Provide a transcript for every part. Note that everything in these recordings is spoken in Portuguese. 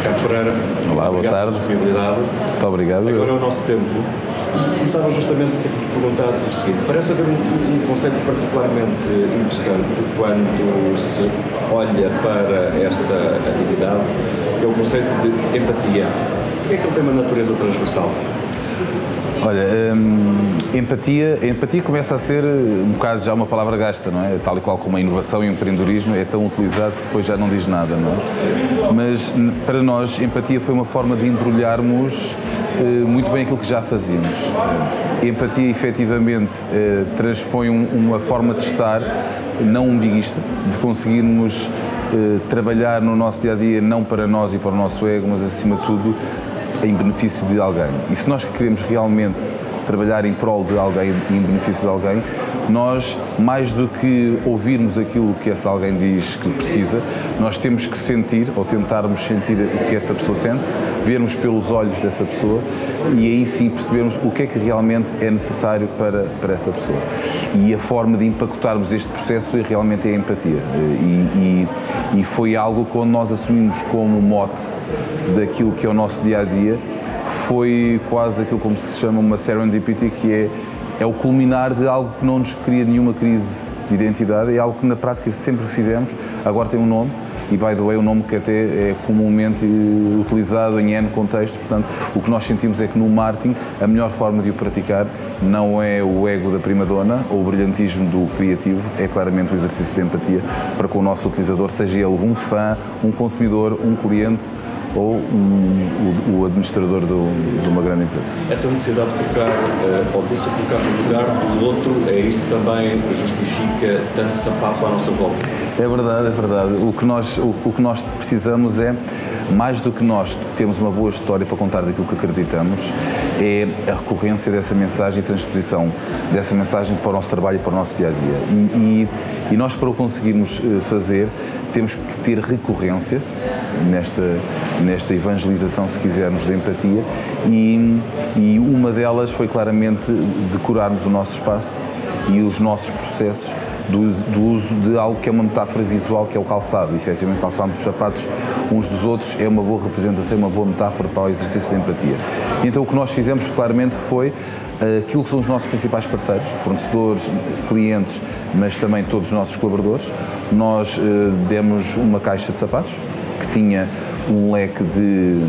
Ricardo Pereira. Olá, boa tarde. Disponibilidade. Muito obrigado. Agora é o nosso tempo. Começava justamente por perguntar o seguinte: parece haver um conceito particularmente interessante quando se olha para esta atividade, que é o conceito de empatia. Porquê é que ele tem uma natureza transversal? Olha, empatia começa a ser um bocado já uma palavra gasta, não é? Tal e qual como a inovação e o empreendedorismo é tão utilizado que depois já não diz nada, não é? Mas para nós, empatia foi uma forma de embrulharmos muito bem aquilo que já fazíamos. Empatia, efetivamente, transpõe uma forma de estar não umbiguista, de conseguirmos trabalhar no nosso dia-a-dia não para nós e para o nosso ego, mas acima de tudo em benefício de alguém. E se nós queremos realmente trabalhar em prol de alguém e em benefício de alguém, nós, mais do que ouvirmos aquilo que esse alguém diz que precisa, nós temos que sentir, ou tentarmos sentir o que essa pessoa sente, vermos pelos olhos dessa pessoa e aí sim percebermos o que é que realmente é necessário para essa pessoa. E a forma de empacotarmos este processo realmente é a empatia. E foi algo que, quando nós assumimos como mote daquilo que é o nosso dia-a-dia, foi quase aquilo como se chama uma serendipity, que é o culminar de algo que não nos cria nenhuma crise de identidade, é algo que na prática sempre fizemos, agora tem um nome, e by the way, um nome que até é comumente utilizado em N contextos. Portanto, o que nós sentimos é que no marketing a melhor forma de o praticar não é o ego da prima-dona ou o brilhantismo do criativo, é claramente o exercício de empatia para com o nosso utilizador, seja ele um fã, um consumidor, um cliente ou o administrador de uma grande empresa. Essa necessidade de colocar, ou de se colocar no lugar do outro, é isto que também justifica tanto sapato à nossa volta? É verdade, é verdade. O que nós precisamos é, mais do que nós temos uma boa história para contar daquilo que acreditamos, é a recorrência dessa mensagem e transposição dessa mensagem para o nosso trabalho e para o nosso dia-a-dia. E nós, para o conseguirmos fazer, temos que ter recorrência nesta evangelização, se quisermos, da empatia, e uma delas foi claramente decorarmos o nosso espaço e os nossos processos do uso de algo que é uma metáfora visual, que é o calçado. Efetivamente, calçarmos os sapatos uns dos outros é uma boa representação, uma boa metáfora para o exercício da empatia. E então o que nós fizemos claramente foi aquilo que são os nossos principais parceiros, fornecedores, clientes, mas também todos os nossos colaboradores. Nós demos uma caixa de sapatos que tinha um leque de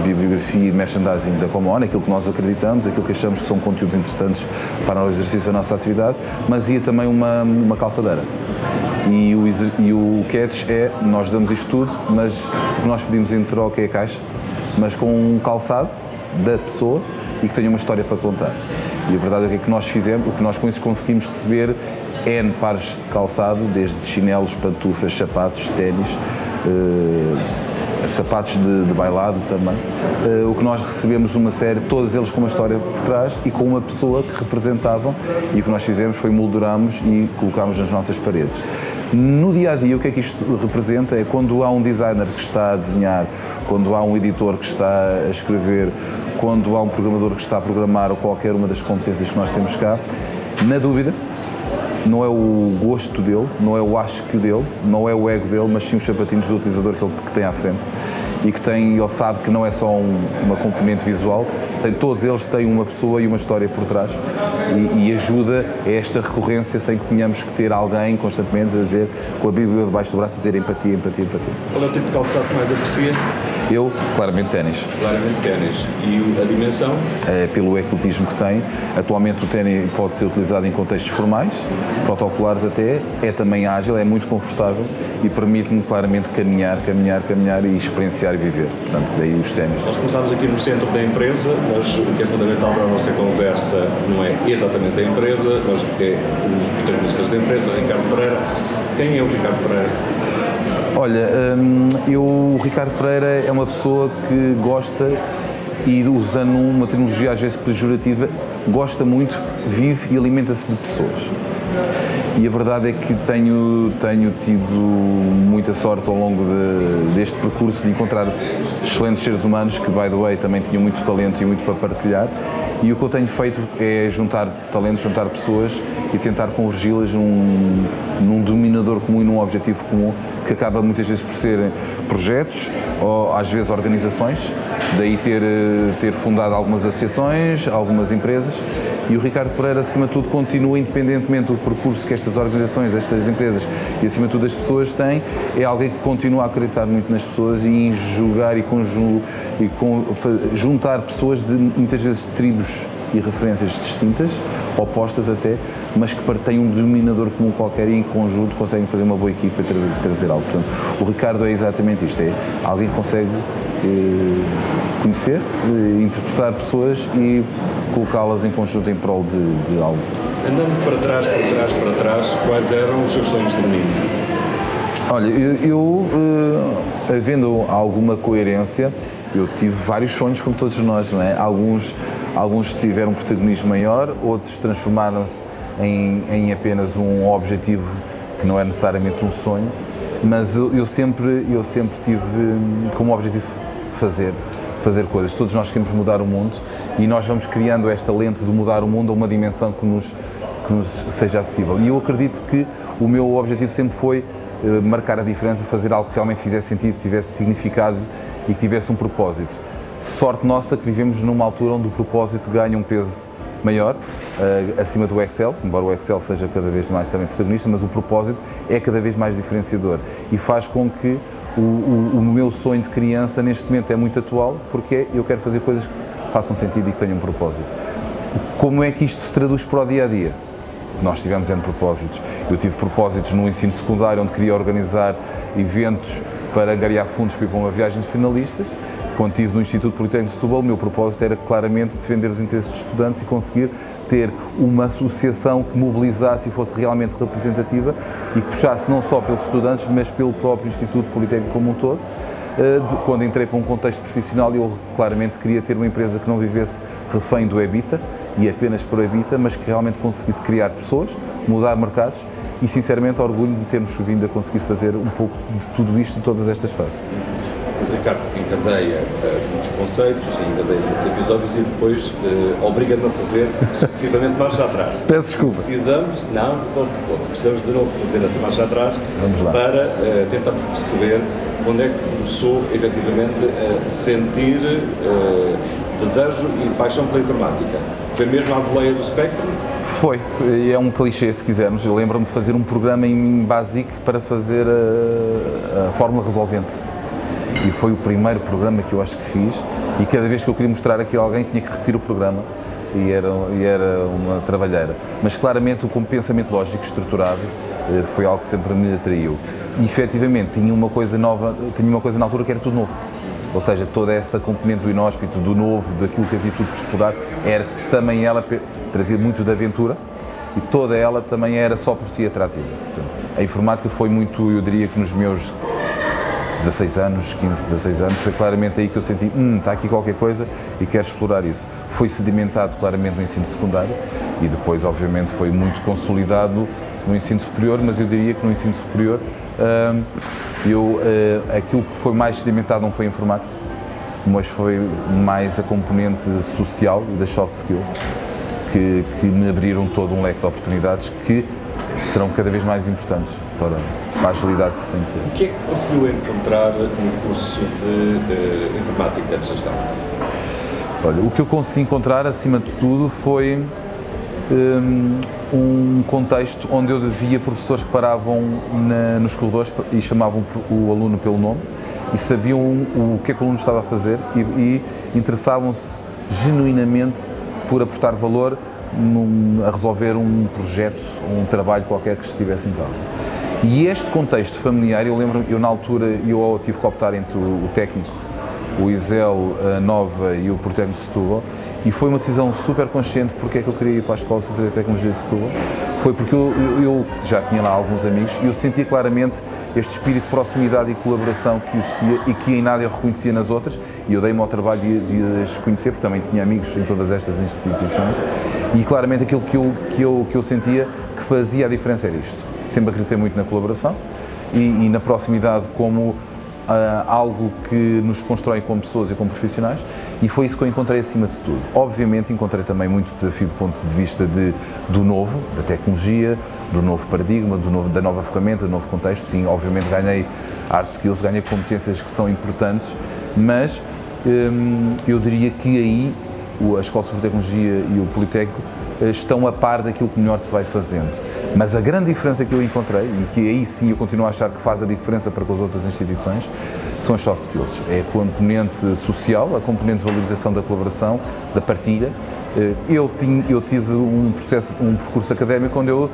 bibliografia e merchandising da Common, aquilo que nós acreditamos, aquilo que achamos que são conteúdos interessantes para o exercício da nossa atividade, mas ia também uma calçadeira. E o catch é, nós damos isto tudo, mas o que nós pedimos em troca é a caixa, mas com um calçado da pessoa e que tenha uma história para contar. E a verdade é que o que nós fizemos, o que nós com isso conseguimos receber N pares de calçado, desde chinelos, pantufas, sapatos, ténis, sapatos de bailado também. O que nós recebemos uma série, todos eles com uma história por trás e com uma pessoa que representavam, e o que nós fizemos foi molduramos e colocámos nas nossas paredes. No dia-a-dia, o que é que isto representa? É quando há um designer que está a desenhar, quando há um editor que está a escrever, quando há um programador que está a programar, ou qualquer uma das competências que nós temos cá, na dúvida, não é o gosto dele, não é o acho que dele, não é o ego dele, mas sim os sapatinhos do utilizador que tem à frente. E que ele sabe que não é só uma componente visual, todos eles têm uma pessoa e uma história por trás, e ajuda a esta recorrência sem que tenhamos que ter alguém constantemente a dizer, com a Bíblia debaixo do braço, a dizer empatia, empatia, empatia. Qual é o tipo de calçado que mais aprecia? Eu, claramente ténis. Claramente ténis. E a dimensão? É pelo ecletismo que tem. Atualmente o ténis pode ser utilizado em contextos formais, protocolares até, é também ágil, é muito confortável e permite-me claramente caminhar e experienciar e viver. Portanto, daí os ténis. Nós começámos aqui no centro da empresa, mas o que é fundamental para a nossa conversa não é exatamente a empresa, mas é um dos protagonistas da empresa, Ricardo Pereira. Quem é o Ricardo Pereira? Olha, o Ricardo Pereira é uma pessoa que gosta, e usando uma terminologia às vezes pejorativa, gosta muito, vive e alimenta-se de pessoas. E a verdade é que tenho tido muita sorte ao longo deste percurso de encontrar excelentes seres humanos que, by the way, também tinham muito talento e muito para partilhar. E o que eu tenho feito é juntar talentos, juntar pessoas e tentar convergi-las num denominador denominador comum e num objetivo comum, que acaba muitas vezes por ser projetos ou às vezes organizações, daí ter fundado algumas associações, algumas empresas. E o Ricardo Pereira, acima de tudo, continua, independentemente do percurso que estas organizações, estas empresas e, acima de tudo, as pessoas têm, é alguém que continua a acreditar muito nas pessoas e em jogar e juntar pessoas de, muitas vezes, tribos e referências distintas, opostas até, mas que têm um denominador comum qualquer e, em conjunto, conseguem fazer uma boa equipa e trazer algo. Portanto, o Ricardo é exatamente isto, é alguém que consegue conhecer, interpretar pessoas e colocá-las em conjunto em prol de algo. Andando para trás, quais eram os seus sonhos de menino? Olha, eu havendo alguma coerência, eu tive vários sonhos como todos nós, não é? Alguns tiveram um protagonismo maior, outros transformaram-se em apenas um objetivo que não é necessariamente um sonho, mas eu sempre tive como objetivo fazer coisas. Todos nós queremos mudar o mundo e nós vamos criando esta lente de mudar o mundo a uma dimensão que nos seja acessível. E eu acredito que o meu objetivo sempre foi marcar a diferença, fazer algo que realmente fizesse sentido, que tivesse significado e que tivesse um propósito. Sorte nossa que vivemos numa altura onde o propósito ganha um peso maior, acima do Excel, embora o Excel seja cada vez mais também protagonista, mas o propósito é cada vez mais diferenciador e faz com que o meu sonho de criança neste momento é muito atual, porque eu quero fazer coisas que façam sentido e que tenham um propósito. Como é que isto se traduz para o dia-a-dia? Nós tivemos N propósitos. Eu tive propósitos no ensino secundário, onde queria organizar eventos para angariar fundos para ir para uma viagem de finalistas. Quando estive no Instituto Politécnico de Setúbal, o meu propósito era claramente defender os interesses dos estudantes e conseguir ter uma associação que mobilizasse e fosse realmente representativa e que puxasse não só pelos estudantes, mas pelo próprio Instituto Politécnico como um todo. Quando entrei para um contexto profissional, eu claramente queria ter uma empresa que não vivesse refém do EBITDA e apenas por EBITDA, mas que realmente conseguisse criar pessoas, mudar mercados e, sinceramente, orgulho de termos vindo a conseguir fazer um pouco de tudo isto em todas estas fases. O Ricardo encadeia muitos conceitos, encadeia muitos episódios e depois obriga-me a fazer sucessivamente marcha atrás. Peço desculpa. Precisamos, não, de todo, precisamos de novo fazer essa marcha atrás para tentarmos perceber quando é que começou, efetivamente, a sentir desejo e paixão pela informática. Foi mesmo à boleia do Spectrum? Foi, e é um clichê se quisermos. Eu lembro-me de fazer um programa em BASIC para fazer a fórmula resolvente. E foi o primeiro programa que eu acho que fiz e cada vez que eu queria mostrar aquilo a alguém tinha que repetir o programa e era uma trabalheira. Mas claramente o pensamento lógico estruturado foi algo que sempre me atraiu. E efetivamente tinha uma coisa nova, tinha uma coisa na altura que era tudo novo. Ou seja, toda essa componente do inóspito, do novo, daquilo que havia tudo por explorar, era também ela, trazia muito de aventura e toda ela também era só por si atrativa. Portanto, a informática foi muito, eu diria que nos meus 16 anos, 15, 16 anos, foi claramente aí que eu senti, está aqui qualquer coisa e quero explorar isso. Foi sedimentado claramente no ensino secundário e depois, obviamente, foi muito consolidado no ensino superior, mas eu diria que no ensino superior aquilo que foi mais sedimentado não foi a informática, mas foi mais a componente social e das soft skills que me abriram todo um leque de oportunidades que serão cada vez mais importantes para a agilidade que se tem que ter. O que é que conseguiu encontrar no curso de informática de gestão? Olha, o que eu consegui encontrar, acima de tudo, foi um contexto onde eu via professores que paravam nos corredores e chamavam o aluno pelo nome e sabiam o que é que o aluno estava a fazer e interessavam-se genuinamente por aportar valor a resolver um projeto, um trabalho qualquer que estivesse em causa. E este contexto familiar, eu lembro, eu na altura eu tive que optar entre o técnico, o ISEL, a Nova e o Politécnico de Setúbal, e foi uma decisão super consciente porque é que eu queria ir para a Escola Superior de Tecnologia de Setúbal. Foi porque eu já tinha lá alguns amigos e eu sentia claramente este espírito de proximidade e colaboração que existia e que em nada eu reconhecia nas outras, e eu dei-me ao trabalho de as conhecer, porque também tinha amigos em todas estas instituições, e claramente aquilo que eu sentia que fazia a diferença era isto. Sempre acreditei muito na colaboração e na proximidade como algo que nos constrói como pessoas e como profissionais, e foi isso que eu encontrei acima de tudo. Obviamente encontrei também muito desafio do ponto de vista do novo, da tecnologia, do novo paradigma, da nova ferramenta, do novo contexto. Sim, obviamente ganhei hard skills, ganhei competências que são importantes, mas eu diria que aí a Escola Superior de Tecnologia e o Politécnico estão a par daquilo que melhor se vai fazendo. Mas a grande diferença que eu encontrei, e que aí sim eu continuo a achar que faz a diferença para com as outras instituições, são as soft skills. É a componente social, a componente de valorização da colaboração, da partilha. Eu tive um percurso académico onde eu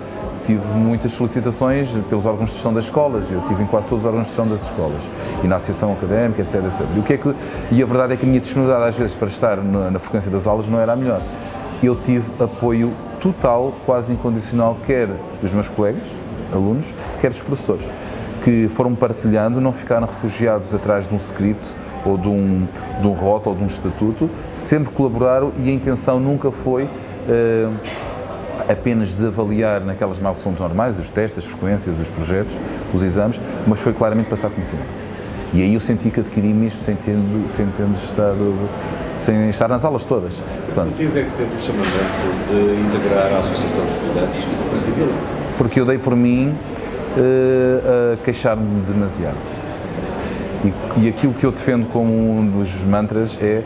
tive muitas solicitações pelos órgãos de gestão das escolas, eu tive em quase todos os órgãos de gestão das escolas, e na associação académica, etc, etc. E a verdade é que a minha disponibilidade às vezes para estar na frequência das aulas não era a melhor. Eu tive apoio total, quase incondicional, quer dos meus colegas, alunos, quer dos professores, que foram partilhando, não ficaram refugiados atrás de um script ou de um rótulo ou de um estatuto, sempre colaboraram, e a intenção nunca foi apenas de avaliar naquelas milestones normais, os testes, as frequências, os projetos, os exames, mas foi claramente passar conhecimento. E aí eu senti que adquiri-me isto sem estar nas aulas todas. Que motivo é que teve o chamamento de integrar a Associação de Estudantes e de presidi-la? Porque eu dei por mim a queixar-me demasiado. E aquilo que eu defendo como um dos mantras é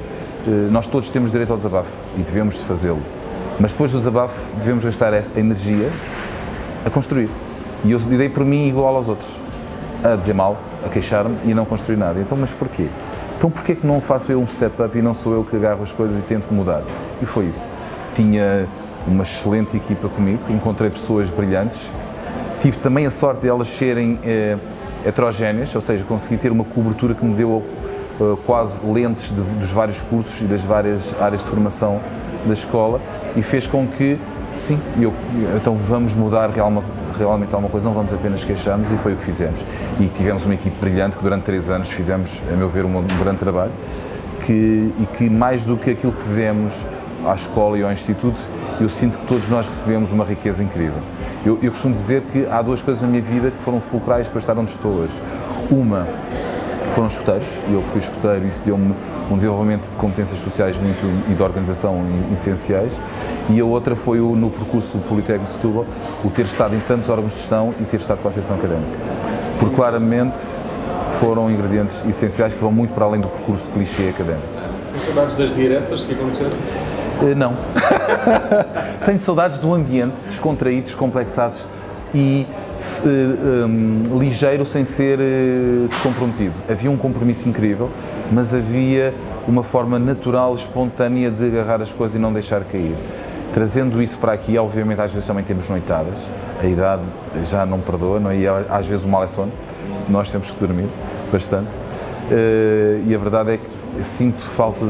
nós todos temos direito ao desabafo e devemos fazê-lo. Mas depois do desabafo devemos gastar essa energia a construir. E eu dei por mim igual aos outros, a dizer mal, a queixar-me e a não construir nada. Então, mas porquê? Então porquê que não faço eu um step-up e não sou eu que agarro as coisas e tento mudar? E foi isso. Tinha uma excelente equipa comigo, encontrei pessoas brilhantes, tive também a sorte de elas serem heterogéneas, ou seja, consegui ter uma cobertura que me deu quase lentes dos vários cursos e das várias áreas de formação da escola, e fez com que, sim, então vamos mudar realmente alguma coisa, não vamos apenas queixar-nos, e foi o que fizemos. E tivemos uma equipe brilhante que durante 3 anos fizemos, a meu ver, um grande trabalho, e que mais do que aquilo que demos à escola e ao instituto, eu sinto que todos nós recebemos uma riqueza incrível. Eu costumo dizer que há 2 coisas na minha vida que foram fulcrais para estar onde estou hoje. Uma, foram escuteiros, e eu fui escuteiro, e isso deu-me um desenvolvimento de competências sociais e de organização essenciais, e a outra foi no percurso do Politécnico de Setúbal, o ter estado em tantos órgãos de gestão e ter estado com a Associação Académica. Porque claramente foram ingredientes essenciais que vão muito para além do percurso de clichê académico. Tens saudades das diretas que aconteceram? Não. Tenho saudades do ambiente descontraído, descomplexado e ligeiro sem ser descomprometido. Havia um compromisso incrível, mas havia uma forma natural, espontânea de agarrar as coisas e não deixar cair. Trazendo isso para aqui, obviamente às vezes também temos noitadas, a idade já não perdoa, não é? E às vezes o mal é sono, nós temos que dormir bastante, e a verdade é que sinto falta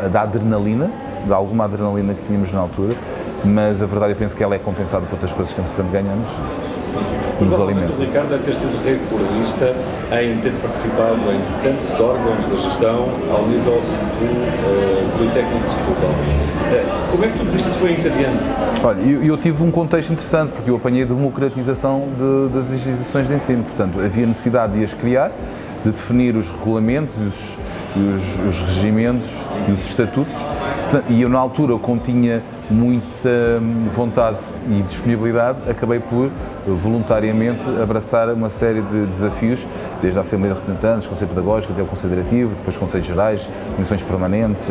da adrenalina, de alguma adrenalina que tínhamos na altura, mas a verdade eu penso que ela é compensada por outras coisas que entretanto ganhamos nos alimentos. O Ricardo deve ter sido recordista em ter participado em tantos órgãos da gestão ao nível do Politécnico de Setúbal. Como é que tudo isto se foi encadeando? Olha, eu tive um contexto interessante, porque eu apanhei a democratização das instituições de ensino, portanto havia necessidade de as criar, de definir os regulamentos, os regimentos e os estatutos, e eu na altura, como tinha muita vontade e disponibilidade, acabei por voluntariamente abraçar uma série de desafios, desde a Assembleia de Representantes, Conselho Pedagógico, até o Conselho Diretivo, depois Conselhos Gerais, Comissões Permanentes,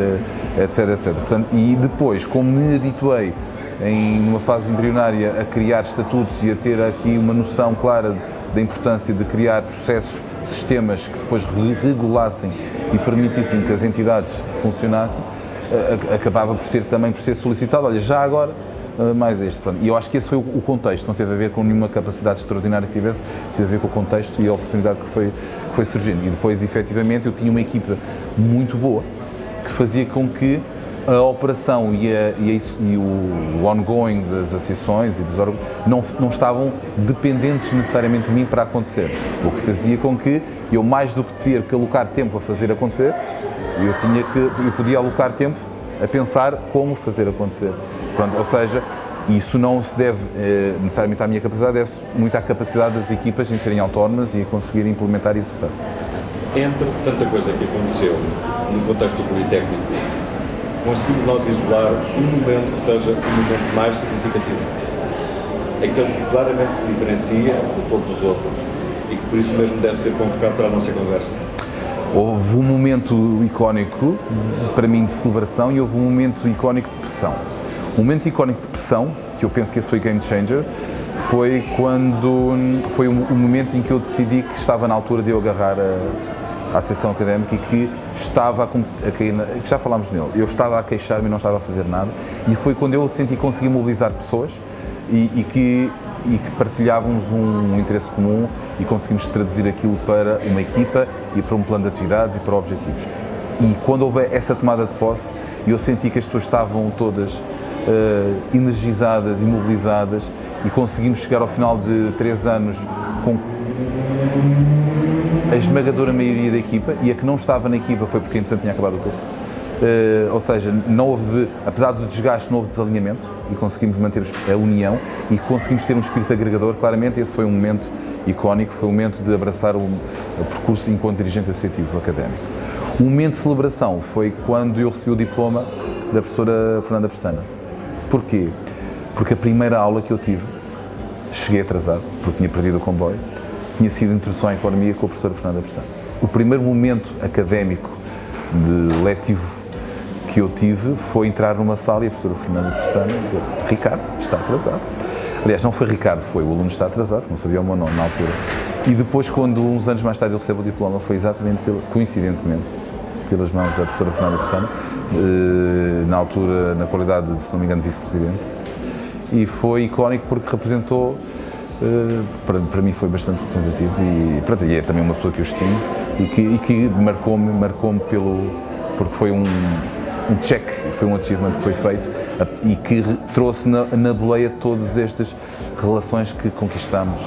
etc, etc. Portanto, e depois, como me habituei numa fase embrionária a criar estatutos e a ter aqui uma noção clara da importância de criar processos, sistemas que depois regulassem e permitissem que as entidades funcionassem, acabava por ser solicitado, olha, já agora, mais este. Pronto. E eu acho que esse foi o contexto, não teve a ver com nenhuma capacidade extraordinária que tivesse, teve a ver com o contexto e a oportunidade que foi surgindo. E depois, efetivamente, eu tinha uma equipa muito boa, que fazia com que a operação e o ongoing das associações e dos órgãos não estavam dependentes necessariamente de mim para acontecer. O que fazia com que eu, mais do que ter que alocar tempo a fazer acontecer, eu podia alocar tempo a pensar como fazer acontecer. Pronto, ou seja, isso não se deve necessariamente à minha capacidade, deve-se muito à capacidade das equipas em serem autónomas e a conseguirem implementar e executar. entre tanta coisa que aconteceu no contexto do Politécnico, conseguimos nós isolar um momento que seja o momento mais significativo, aquele que claramente se diferencia de todos os outros e que por isso mesmo deve ser convocado para a nossa conversa? Houve um momento icónico, para mim, de celebração, e houve um momento icónico de pressão. O momento icónico de pressão, que eu penso que esse foi game changer, foi o momento em que eu decidi que estava na altura de eu agarrar a Associação Académica e que estava a cair, que já falámos nele, eu estava a queixar-me e não estava a fazer nada, e foi quando eu senti que consegui mobilizar pessoas e que partilhávamos um interesse comum e conseguimos traduzir aquilo para uma equipa e para um plano de atividades e para objetivos. E quando houve essa tomada de posse, eu senti que as pessoas estavam todas energizadas e mobilizadas e conseguimos chegar ao final de 3 anos com a esmagadora maioria da equipa, e a que não estava na equipa foi porque entretanto tinha acabado o curso. Ou seja, não houve, apesar do desgaste, não houve desalinhamento e conseguimos manter a união e conseguimos ter um espírito agregador. Claramente esse foi um momento icónico, foi o momento de abraçar o percurso enquanto dirigente associativo académico. O momento de celebração foi quando eu recebi o diploma da professora Fernanda Pestana. Porquê? Porque a primeira aula que eu tive, cheguei atrasado, porque tinha perdido o comboio, tinha sido a Introdução à Economia com a professora Fernanda Pestana. O primeiro momento académico de letivo que eu tive foi entrar numa sala e a professora Fernanda Pestana dizer: Ricardo, está atrasado. Aliás, não foi Ricardo, foi o aluno está atrasado, não sabia o meu nome na altura. E depois, quando uns anos mais tarde eu recebo o diploma, foi exatamente, coincidentemente, pelas mãos da professora Fernanda Pestana, na altura, na qualidade de, se não me engano, vice-presidente. E foi icónico porque representou, para mim foi bastante representativo e é também uma pessoa que eu estimo e que marcou-me porque foi um check, foi um achievement que foi feito e que trouxe na boleia todas estas relações que conquistamos,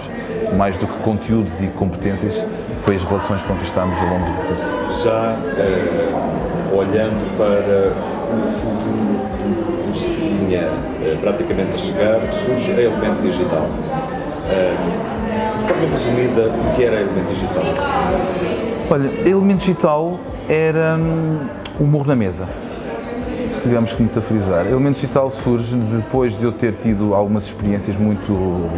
mais do que conteúdos e competências, foi as relações que conquistamos ao longo do percurso. Já olhando para o futuro do que vinha praticamente a chegar, surge a Elemento Digital. De forma resumida, o que era a Elemento Digital? Olha, Elemento Digital era um morro na mesa, se tivermos que metaforizar. Elemento Digital surge depois de eu ter tido algumas experiências muito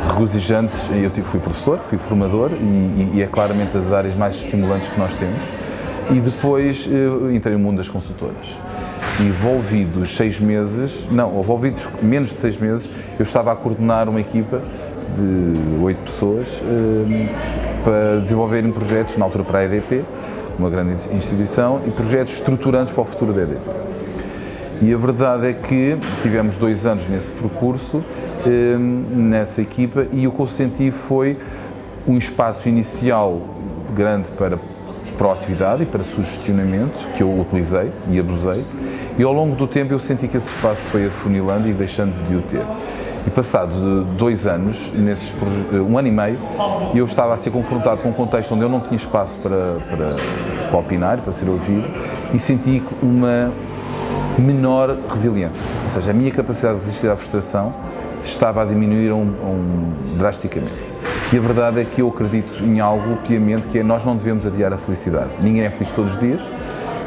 regozijantes. Eu fui professor, fui formador e é claramente das áreas mais estimulantes que nós temos. E depois entrei no mundo das consultoras. E envolvidos menos de 6 meses, eu estava a coordenar uma equipa de 8 pessoas para desenvolverem projetos, na altura para a EDP, uma grande instituição, e projetos estruturantes para o futuro da EDP. E a verdade é que tivemos 2 anos nesse percurso, nessa equipa, e o que eu senti foi um espaço inicial grande para proatividade e para sugestionamento, que eu utilizei e abusei, e ao longo do tempo eu senti que esse espaço foi afunilando e deixando de o ter. E passados 2 anos, 1 ano e meio, eu estava a ser confrontado com um contexto onde eu não tinha espaço para opinar, para ser ouvido, e senti uma menor resiliência. Ou seja, a minha capacidade de resistir à frustração estava a diminuir drasticamente. E a verdade é que eu acredito em algo piamente, que é: nós não devemos adiar a felicidade. Ninguém é feliz todos os dias,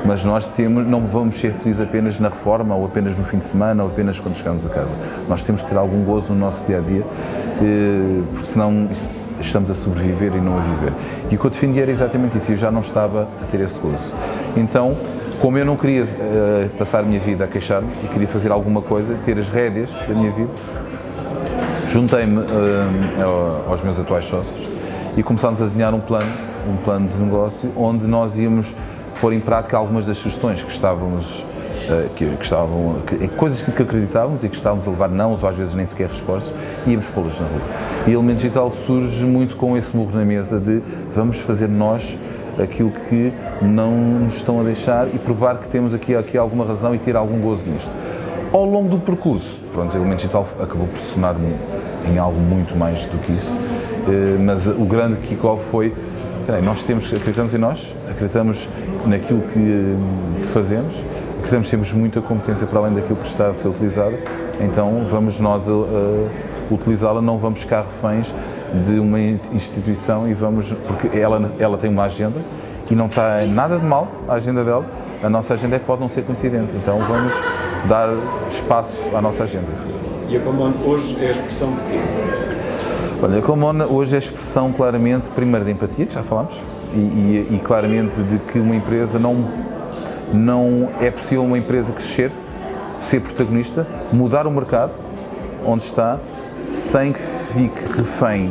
mas nós não vamos ser felizes apenas na reforma, ou apenas no fim de semana, ou apenas quando chegamos a casa. Nós temos de ter algum gozo no nosso dia-a-dia, porque senão estamos a sobreviver e não a viver. E o que eu defendia era exatamente isso, e eu já não estava a ter esse gozo. Então, como eu não queria passar a minha vida a queixar-me e queria fazer alguma coisa, ter as rédeas da minha vida, juntei-me aos meus atuais sócios e começámos a desenhar um plano de negócio onde nós íamos pôr em prática algumas das sugestões coisas que acreditávamos e que estávamos a levar nãos ou às vezes nem sequer respostas, e íamos pô-las na rua. E o Elemento Digital surge muito com esse murro na mesa de vamos fazer nós aquilo que não nos estão a deixar e provar que temos aqui alguma razão e ter algum gozo nisto. Ao longo do percurso, pronto, o Elemento Digital acabou por sonar-me em algo muito mais do que isso, mas o grande kick-off foi: nós acreditamos em nós, acreditamos naquilo que fazemos, acreditamos que temos muita competência para além daquilo que está a ser utilizado, então vamos nós utilizá-la, não vamos ficar reféns de uma instituição e vamos, porque ela tem uma agenda e não está nada de mal a agenda dela, a nossa agenda é que pode não ser coincidente, então vamos dar espaço à nossa agenda. E a Comon hoje é a expressão de quê? Olha, a Comon hoje é a expressão claramente, primeiro, de empatia, que já falámos, e claramente de que uma empresa não é possível uma empresa crescer, ser protagonista, mudar o mercado onde está, sem que fique refém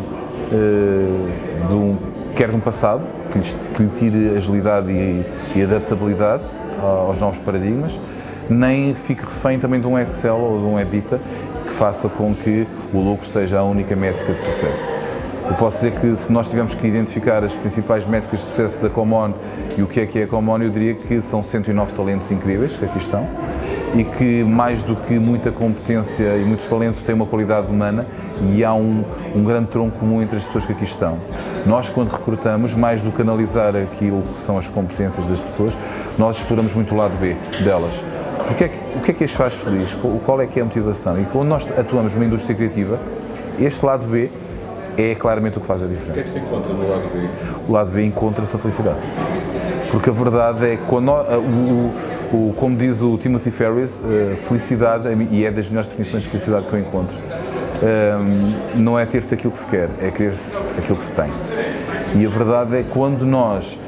quer de um passado, que lhe tire agilidade e adaptabilidade aos novos paradigmas, nem fique refém também de um Excel ou de um EBITDA que faça com que o lucro seja a única métrica de sucesso. Eu posso dizer que se nós tivermos que identificar as principais métricas de sucesso da Comon e o que é a Comon, eu diria que são 109 talentos incríveis que aqui estão e que mais do que muita competência e muito talento tem uma qualidade humana e há um grande tronco comum entre as pessoas que aqui estão. Nós, quando recrutamos, mais do que analisar aquilo que são as competências das pessoas, nós exploramos muito o lado B delas. O que é que as faz feliz? Qual é que é a motivação? E quando nós atuamos numa indústria criativa, este lado B é claramente o que faz a diferença. O que é que se encontra no lado B? O lado B encontra-se a felicidade. Porque a verdade é que, como diz o Timothy Ferriss, felicidade, e é das melhores definições de felicidade que eu encontro, não é ter-se aquilo que se quer, é querer-se aquilo que se tem. E a verdade é que quando nós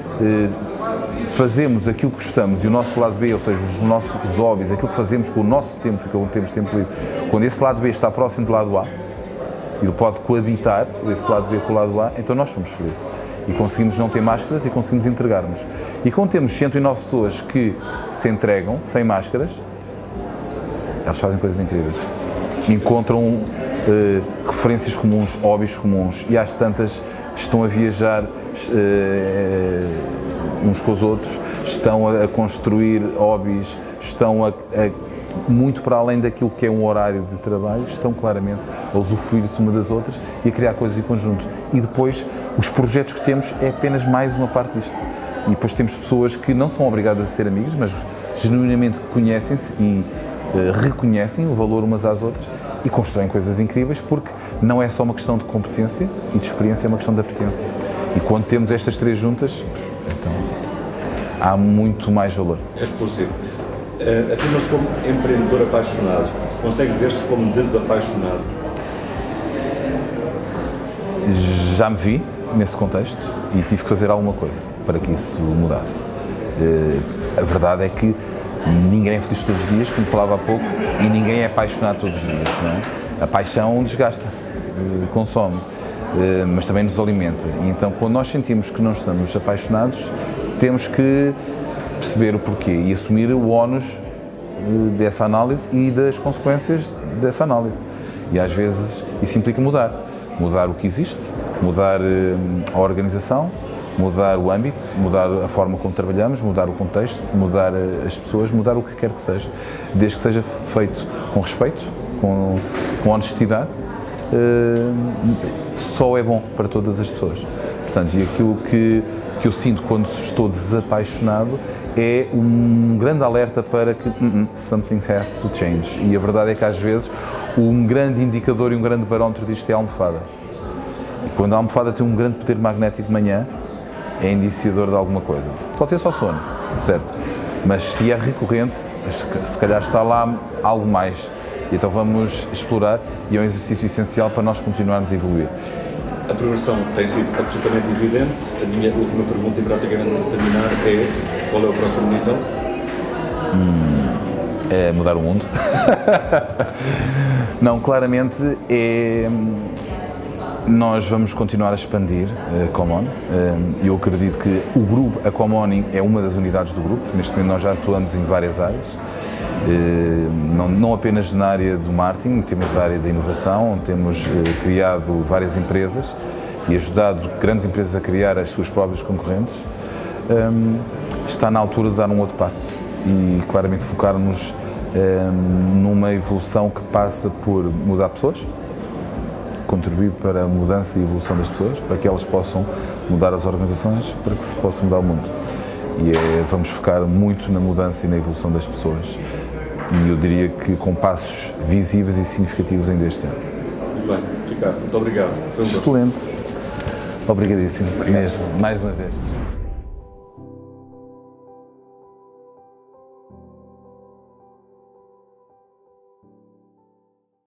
fazemos aquilo que gostamos e o nosso lado B, ou seja, os nossos hobbies, aquilo que fazemos com o nosso tempo, porque temos tempo livre, quando esse lado B está próximo do lado A, e pode coabitar esse lado B com o lado A, então nós somos felizes. E conseguimos não ter máscaras e conseguimos entregar-nos. E quando temos 109 pessoas que se entregam, sem máscaras, elas fazem coisas incríveis. Encontram referências comuns, hobbies comuns, e às tantas estão a viajar uns com os outros, estão a construir hobbies, estão muito para além daquilo que é um horário de trabalho, estão claramente a usufruir-se uma das outras e a criar coisas em conjunto. E depois, os projetos que temos é apenas mais uma parte disto. E depois temos pessoas que não são obrigadas a ser amigas, mas genuinamente conhecem-se e reconhecem o valor umas às outras e constroem coisas incríveis, porque não é só uma questão de competência e de experiência, é uma questão de apetência. E quando temos estas três juntas, então há muito mais valor. É explosivo. Afirma-se como empreendedor apaixonado. Consegue ver-se como desapaixonado? Já me vi nesse contexto e tive que fazer alguma coisa para que isso mudasse. A verdade é que ninguém é feliz todos os dias, como falava há pouco, e ninguém é apaixonado todos os dias, não é? A paixão desgasta, consome, mas também nos alimenta. E então, quando nós sentimos que não estamos apaixonados, temos que perceber o porquê e assumir o ónus dessa análise e das consequências dessa análise. E às vezes isso implica mudar o que existe, mudar a organização, mudar o âmbito, mudar a forma como trabalhamos, mudar o contexto, mudar as pessoas, mudar o que quer que seja, desde que seja feito com respeito, com honestidade, só é bom para todas as pessoas. Portanto, e aquilo que eu sinto quando estou desapaixonado é um grande alerta para que something have to change. E a verdade é que às vezes um grande indicador e um grande barómetro disto é a almofada. E quando a almofada tem um grande poder magnético de manhã, é indiciador de alguma coisa. Pode ser só sono, certo? Mas se é recorrente, se calhar está lá algo mais. E então vamos explorar e é um exercício essencial para nós continuarmos a evoluir. A progressão tem sido absolutamente evidente. A minha última pergunta, e praticamente para terminar, é: qual é o próximo nível? É mudar o mundo. Não, claramente nós vamos continuar a expandir a Comon. Eu acredito que o grupo, a Comon, é uma das unidades do grupo. Neste momento nós já atuamos em várias áreas. Não apenas na área do marketing, temos na área da inovação, temos criado várias empresas e ajudado grandes empresas a criar as suas próprias concorrentes. Está na altura de dar um outro passo e claramente focarmos numa evolução que passa por mudar pessoas, contribuir para a mudança e evolução das pessoas, para que elas possam mudar as organizações, para que se possa mudar o mundo. E vamos focar muito na mudança e na evolução das pessoas. E eu diria que com passos visíveis e significativos ainda este ano. Muito bem, Ricardo, muito obrigado. Foi um gosto. Excelente. Obrigadíssimo, mesmo, mais uma vez.